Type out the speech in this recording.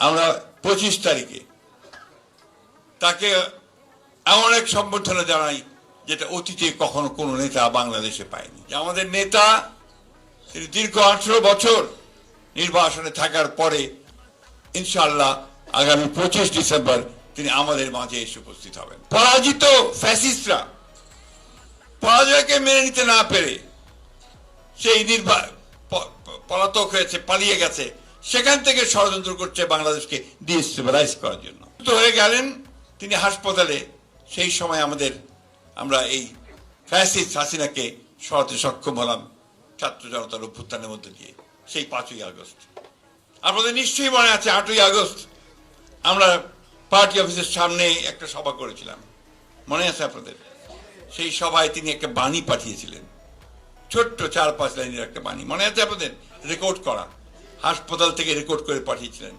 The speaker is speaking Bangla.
আমরা 25 তারিখে তাকে এমন এক সম্বর্ধনা জানাই যেটা অতীতে কখনো কোনো নেতা বাংলাদেশে পায়নি। আমাদের নেতা তিনি দীর্ঘ 18 বছর নির্বাসনে থাকার পরে ইনশাআল্লাহ আগামী 25 ডিসেম্বর তিনি আমাদের মাঝে এসে উপস্থিত হবেন। পরাজিত ফ্যাসিস্টরা পরাজয়কে মেনে নিতে না পেরে সেই পলাতক হয়েছে, পালিয়ে গেছে, সেখান থেকে ষড়যন্ত্র করছে বাংলাদেশকে ডিস্টেবিলাইজ করার জন্য। হয়ে গেলেন তিনি হাসপাতালে। সেই সময় আমরা এই ফ্যাসিস্ট হাসিনাকে সরাতে সক্ষম হলাম ছাত্র জনতার অভ্যুত্থানের মধ্যে দিয়ে, সেই 5ই আগস্ট। আপনাদের নিশ্চয়ই মনে আছে 8ই আগস্ট আমরা পার্টি অফিসের সামনে একটা সভা করেছিলাম, মনে আছে আপনাদের? সেই সভায় তিনি একটা বাণী পাঠিয়েছিলেন, ছোট্ট 4-5 লাইনের একটা বাণী, মনে আছে আপনাদের? রেকর্ড করা, হাসপাতাল থেকে রেকর্ড করে পাঠিয়েছিলেন।